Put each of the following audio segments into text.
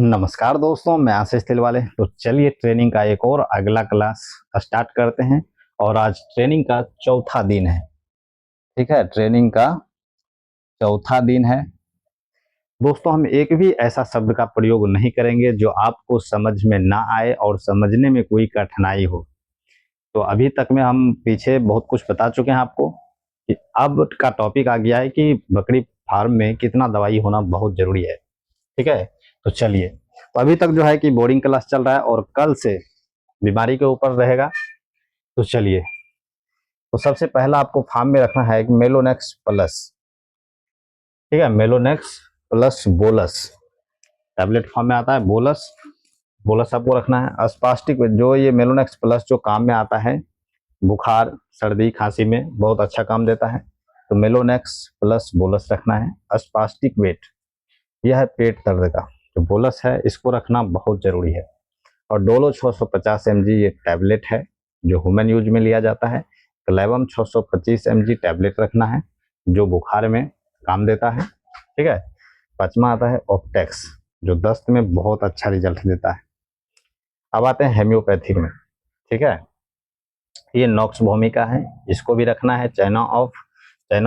नमस्कार दोस्तों, मैं आशीष तिलवाले। तो चलिए ट्रेनिंग का एक और अगला क्लास स्टार्ट करते हैं। और आज ट्रेनिंग का चौथा दिन है। ठीक है, ट्रेनिंग का चौथा दिन है दोस्तों। हम एक भी ऐसा शब्द का प्रयोग नहीं करेंगे जो आपको समझ में ना आए और समझने में कोई कठिनाई हो। तो अभी तक में हम पीछे बहुत कुछ बता चुके हैं आपको कि अब का टॉपिक आ गया है कि बकरी फार्म में कितना दवाई होना बहुत जरूरी है। ठीक है, तो चलिए। तो अभी तक जो है कि बोर्डिंग क्लास चल रहा है और कल से बीमारी के ऊपर रहेगा। तो चलिए, तो सबसे पहला आपको फार्म में रखना है मेलोनेक्स प्लस। ठीक है, Melonex plus bolus tablet form में आता है। बोलस बोलस आपको रखना है। अस्पास्टिक जो ये मेलोनेक्स प्लस जो काम में आता है बुखार सर्दी खांसी में बहुत अच्छा काम देता है। तो मेलोनेक्स प्लस बोलस रखना है। अस्पास्टिक वेट, यह है पेट दर्द का जो बोलस है, इसको रखना बहुत जरूरी है। और डोलो 650 mg ये टैबलेट है जो ह्यूमन यूज में लिया जाता है। क्लेवम 625 mg टैबलेट रखना है जो बुखार में काम देता है। ठीक है, पांचवा आता है ऑप्टेक्स जो दस्त में बहुत अच्छा रिजल्ट देता है। अब आते हैं हेम्योपैथिक में। ठीक है, ये नॉक्स भूमिका है, इसको भी रखना है। चाइना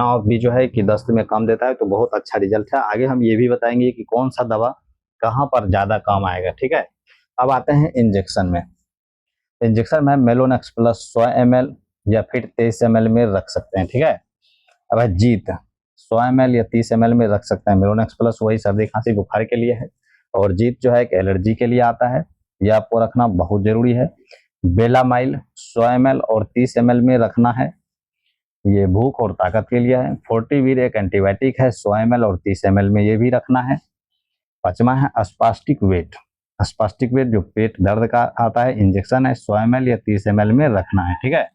ऑफ भी जो है कि दस्त में काम देता है, तो बहुत अच्छा रिजल्ट है। आगे हम ये भी बताएंगे कि कौन सा दवा कहाँ पर ज्यादा काम आएगा। ठीक है, अब आते हैं इंजेक्शन में। इंजेक्शन में मेलोनेक्स प्लस 100 ml या फिर 23 ml में रख सकते हैं। ठीक है, अब है जीत 100 ml या 30 ml में रख सकते हैं। मेलोनेक्स प्लस वही सर्दी खांसी बुखार के लिए है और जीत जो है एक एलर्जी के लिए आता है, यह आपको रखना बहुत जरूरी है। बेलामाइल 100 ml और 30 ml में रखना है, ये भूख और ताकत के लिए है। फोर्टिवीर एक एंटीबायोटिक है, 100 ml और 30 ml में ये भी रखना है। पांचवा है अस्पास्टिक वेट। अस्पास्टिक वेट जो पेट दर्द का आता है, इंजेक्शन है, 100 ml या 30 ml में रखना है। ठीक है,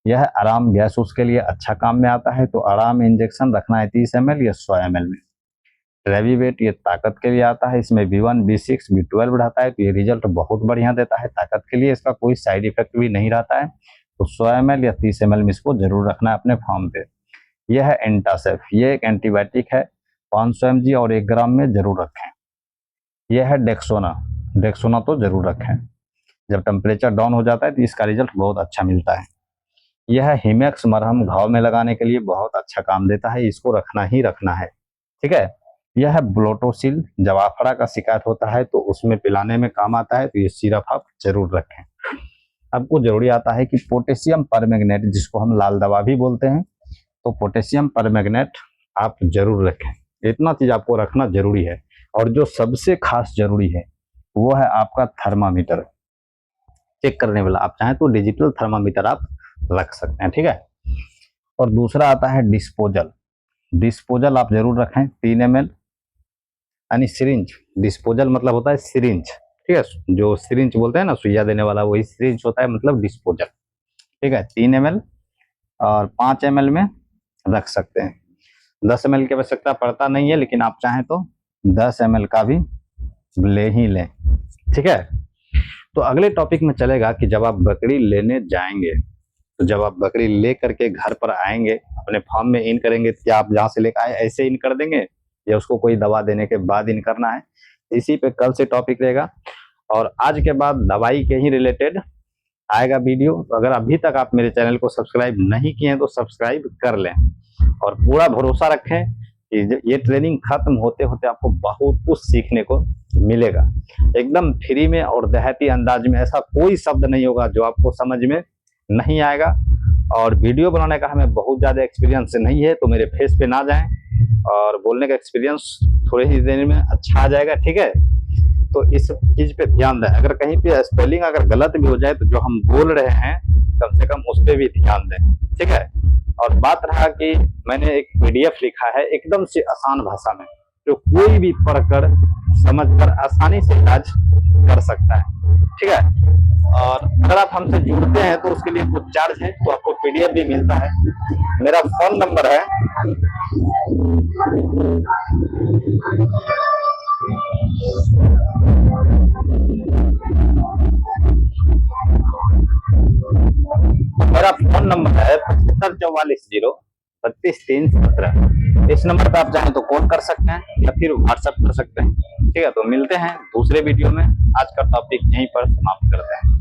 यह आराम गैस उसके लिए अच्छा काम में आता है, तो आराम इंजेक्शन रखना है 30 ml या 100 ml में। ट्रेविवेट ये ताकत के लिए आता है, इसमें B1 B6 B12 रहता है, तो ये रिजल्ट बहुत बढ़िया देता है ताकत के लिए। इसका कोई साइड इफेक्ट भी नहीं रहता है, तो 100 ml या 30 ml में इसको जरूर रखना है अपने फार्म पे। यह है एंटासेफ, ये एक एंटीबायोटिक है, 500 mg और 1 ग्राम में जरूर रखें। यह है डेक्सोना तो जरूर रखें, जब टेम्परेचर डाउन हो जाता है तो इसका रिजल्ट बहुत अच्छा मिलता है। यह है हिमेक्स मरहम, घाव में लगाने के लिए बहुत अच्छा काम देता है, इसको रखना ही रखना है। ठीक है, यह है ब्लोटोसिल, जब आफड़ा का शिकायत होता है तो उसमें पिलाने में काम आता है, तो ये सिरप आप जरूर रखें। आपको जरूरी आता है कि पोटेशियम परमैंगनेट, जिसको हम लाल दवा भी बोलते हैं, तो पोटेशियम परमैंगनेट आप जरूर रखें। इतना चीज आपको रखना जरूरी है। और जो सबसे खास जरूरी है वो है आपका थर्मामीटर चेक करने वाला। आप चाहें तो डिजिटल थर्मामीटर आप रख सकते हैं। ठीक है, और दूसरा आता है डिस्पोजल आप जरूर रखें 3 ml, यानी सिरिंज। डिस्पोजल मतलब होता है सिरिंज। ठीक है, जो सिरिंज बोलते हैं ना सुइया देने वाला, वही सिरिंज होता है, मतलब डिस्पोजल। ठीक है, 3 ml और 5 ml में रख सकते हैं। 10 ml की आवश्यकता पड़ता नहीं है, लेकिन आप चाहें तो 10 ml का भी ले ही लें। ठीक है, तो अगले टॉपिक में चलेगा कि जब आप बकरी लेने जाएंगे, तो जब आप बकरी ले करके घर पर आएंगे, अपने फार्म में इन करेंगे, क्या आप जहाँ से लेकर आए ऐसे इन कर देंगे या उसको कोई दवा देने के बाद इन करना है, इसी पे कल से टॉपिक रहेगा। और आज के बाद दवाई के ही रिलेटेड आएगा वीडियो। तो अगर अभी तक आप मेरे चैनल को सब्सक्राइब नहीं किए हैं तो सब्सक्राइब कर लें और पूरा भरोसा रखें कि ये ट्रेनिंग खत्म होते होते आपको बहुत कुछ सीखने को मिलेगा, एकदम फ्री में और देहाती अंदाज में। ऐसा कोई शब्द नहीं होगा जो आपको समझ में नहीं आएगा। और वीडियो बनाने का हमें बहुत ज़्यादा एक्सपीरियंस नहीं है, तो मेरे फेस पे ना जाएं, और बोलने का एक्सपीरियंस थोड़े ही देर में अच्छा आ जाएगा। ठीक है, तो इस चीज़ पे ध्यान दें। अगर कहीं पे स्पेलिंग अगर गलत भी हो जाए तो जो हम बोल रहे हैं कम से कम उस पर भी ध्यान दें। ठीक है, और बात रहा कि मैंने एक PDF लिखा है एकदम से आसान भाषा में, जो कोई भी पढ़कर समझकर आसानी से इलाज कर सकता है। ठीक है, और अगर आप हमसे जुड़ते हैं तो उसके लिए कुछ चार्ज है, तो आपको PDF भी मिलता है। मेरा फोन नंबर है 7544 0 32 317। इस नंबर पे आप चाहें तो कॉल कर सकते हैं या फिर व्हाट्सएप कर सकते हैं। ठीक है, तो मिलते हैं दूसरे वीडियो में। आज का टॉपिक यहीं पर समाप्त करते हैं।